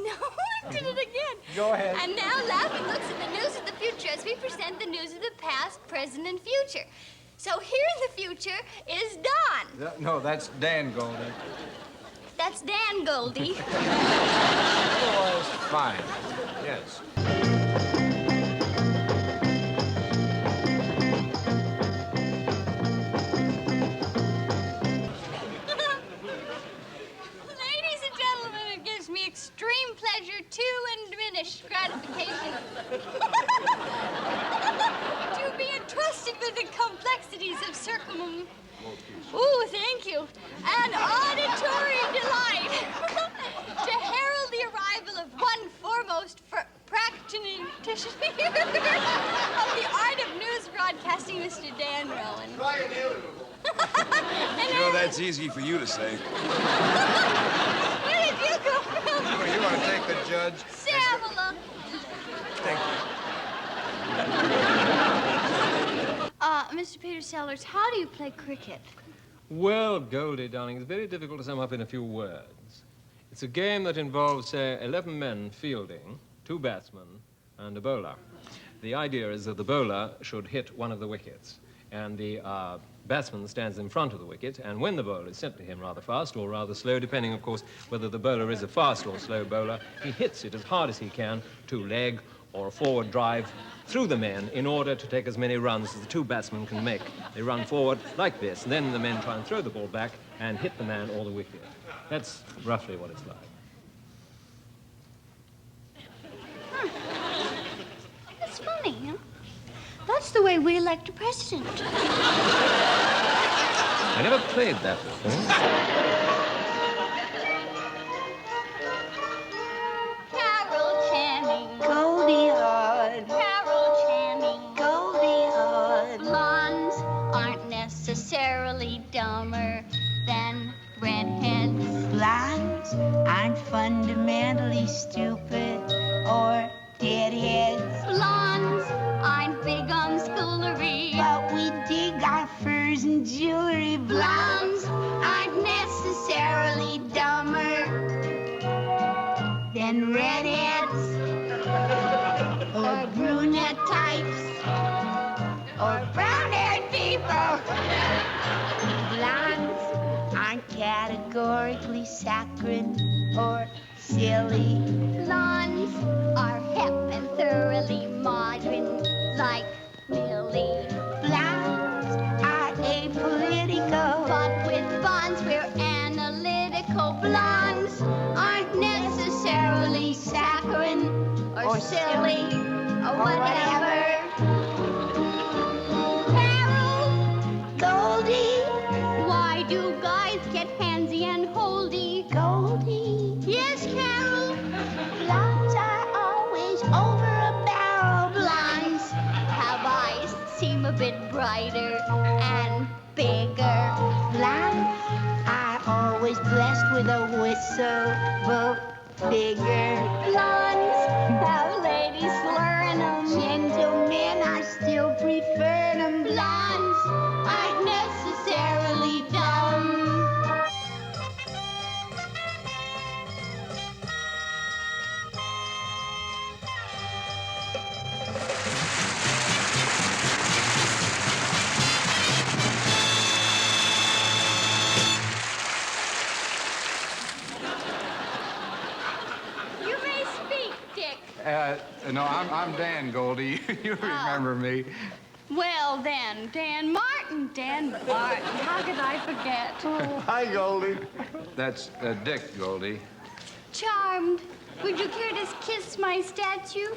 No, I did it again. Go ahead. And now Laughing looks at the news of the future as we present the news of the past, present, and future. So here in the future is Don. No, that's Dan, Goldie. That's Dan, Goldie. Otherwise, fine. Yes. Ladies and gentlemen, it gives me extreme pleasure to undiminished gratification to be entrusted with the complexities of Ooh, thank you. An auditory delight to herald the arrival of one foremost practicing of the art of news broadcasting, Mr. Dan Rowan. You know, that's easy for you to say. Where did you go from? Well, you want to take the judge? Say, have a look. Thank you. Mr. Peter Sellers, how do you play cricket? Well, Goldie, darling, it's very difficult to sum up in a few words. It's a game that involves, say, 11 men fielding, 2 batsmen, and a bowler. The idea is that the bowler should hit one of the wickets, and the batsman stands in front of the wicket, and when the bowler is sent to him rather fast or rather slow, depending, of course, whether the bowler is a fast or slow bowler, he hits it as hard as he can to leg or a forward drive through the men in order to take as many runs as the 2 batsmen can make. They run forward like this, and then the men try and throw the ball back and hit the man or the wicket. That's roughly what it's like. That's funny, huh? That's the way we elect a president. I never played that before. Goldie Hawn. Carol Channing. Goldie Hawn. Blondes aren't necessarily dumber than redheads. Blondes aren't fundamentally stupid or deadheads. Blondes aren't big on schoolery. But we dig our furs and jewelry. Blondes aren't necessarily dumber than redheads. Or brunette types, or brown-haired people. Blondes aren't categorically saccharine or silly. Blondes are hip and thoroughly modern, like Millie. Blondes are apolitical, But with bonds we're analytical. Blondes aren't necessarily saccharine or silly or whatever. Carol, Goldie, why do guys get handsy and holdy? Goldie. Yes, Carol. Blondes are always over a barrel. Blondes have eyes that seem a bit brighter and bigger. Blondes are always blessed with a whistle figure. Blondes have ladies slurring them. Gentlemen, I still prefer them. Blondes aren't necessarily dumb. You may speak, Dick. No, I'm Dan, Goldie. You remember me. Well, then, Dan Martin. How could I forget? Hi, Goldie. That's Dick, Goldie. Charmed. Would you care to kiss my statue?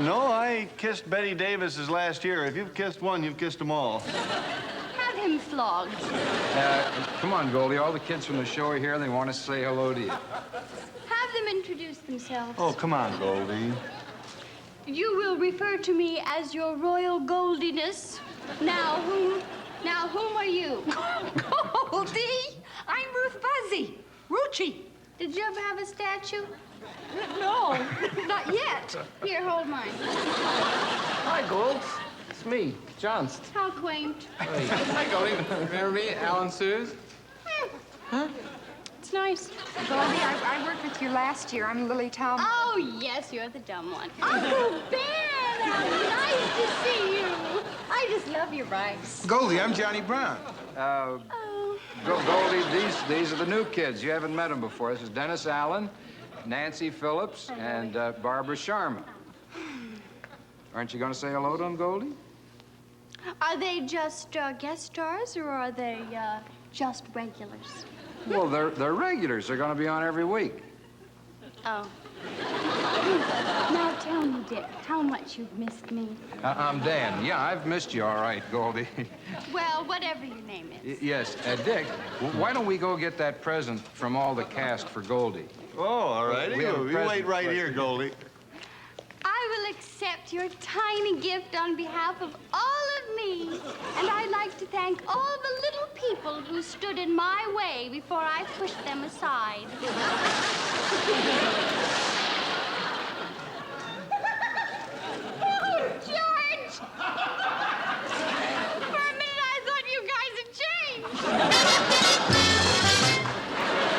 No, I kissed Betty Davis's last year. If you've kissed one, you've kissed them all. Have him flogged. Come on, Goldie. All the kids from the show are here. They want to say hello to you. Have them introduce themselves. Oh, come on, Goldie. You will refer to me as your royal goldiness. Now whom are you? Goldie, I'm Ruth Buzzi. Rucci. Did you ever have a statue? No, not yet. Here, hold mine. Hi, Gold. It's me, Johnston. How quaint. Hi, Goldie. Remember me, Alan Suze? It's It's nice. Goldie, I worked with you last year. I'm Lily Tomlin. Oh, yes, you're the dumb one. Uncle Ben, how nice to see you. I just love your rice. Goldie, I'm Johnny Brown. Goldie, these are the new kids. You haven't met them before. This is Dennis Allen, Nancy Phillips, and Barbara Sharma. Aren't you going to say hello to them, Goldie? Are they just guest stars, or are they just regulars? Well, they're regulars. They're going to be on every week. Oh. Now tell me, Dick, how much you've missed me. I'm Dan. Yeah, I've missed you all right, Goldie. Well, whatever your name is. Yes, Dick, why don't we go get that present from all the cast for Goldie? Oh, all righty. We have a You wait present right for- here, Goldie. I will accept your tiny gift on behalf of all of me. And I'd like to thank all the little people who stood in my way before I pushed them aside. Oh, George! For a minute, I thought you guys had changed.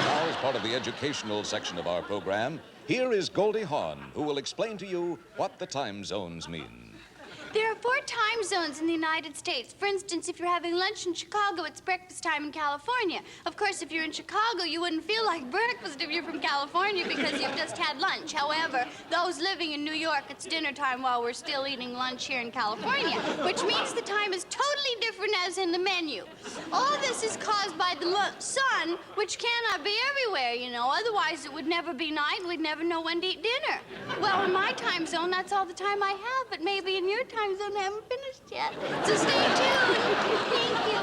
Now, as part of the educational section of our program, here is Goldie Hawn, who will explain to you what the time zones mean. There are 4 time zones in the United States. For instance, if you're having lunch in Chicago, it's breakfast time in California. Of course, if you're in Chicago, you wouldn't feel like breakfast if you're from California because you've just had lunch. However, those living in New York, it's dinner time while we're still eating lunch here in California, which means the time is totally different as in the menu. All this is caused by the sun, which cannot be everywhere, you know. Otherwise, it would never be night and we'd never know when to eat dinner. Well, in my time zone, that's all the time I have, but maybe in your time zone I haven't finished yet. So stay tuned. Thank you.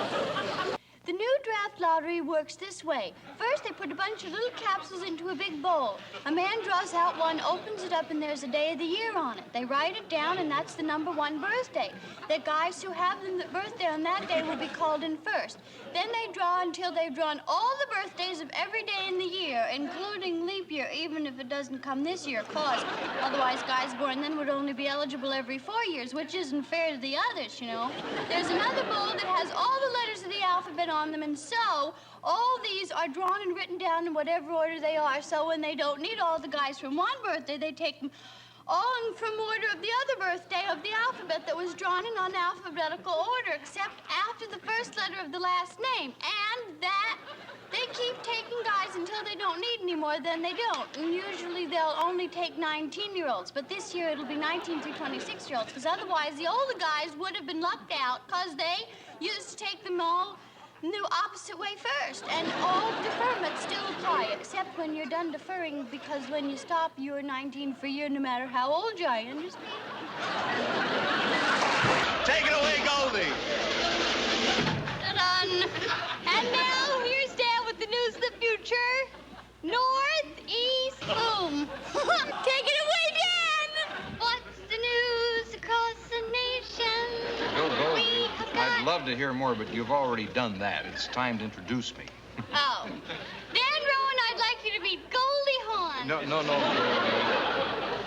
The new draft lottery works this way. First, they put a bunch of little capsules into a big bowl. A man draws out one, opens it up, and there's a day of the year on it. They write it down, and that's the number 1 birthday. The guys who have the birthday on that day will be called in first. Then they draw until they've drawn all the birthdays of every day in the year, including leap year, even if it doesn't come this year, cause otherwise guys born then would only be eligible every 4 years, which isn't fair to the others, you know. There's another bowl that has all the letters of the alphabet on them, and so all these are drawn and written down in whatever order they are. So when they don't need all the guys from one birthday, they take them all in from order of the other birthday of the alphabet that was drawn in on alphabetical order, except after the first letter of the last name. And that they keep taking guys until they don't need any more, then they don't. And usually they'll only take 19-year-olds. But this year it'll be 19 through 26-year-olds, because otherwise the older guys would have been lucked out, because they used to take them all the opposite way first, and all deferments still apply, except when you're done deferring, because when you stop, you're 19 for a year, no matter how old you are. You understand? Take it away, Goldie. Ta-dun. And now, here's Dan with the news of the future. North, east, boom. Take it away, Dan! What's the news across the nation? Goldie, We have got... I'd love to hear more, but you've already done that. It's time to introduce me. Oh. Then, Rowan, I'd like you to meet Goldie Hawn. No.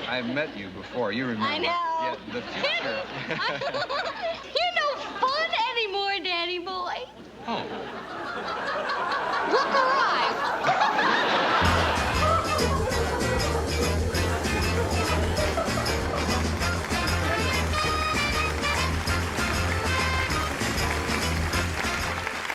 I've met you before. You remember? I know. Yeah, the future. You're no fun anymore, Danny boy. Oh. Look around.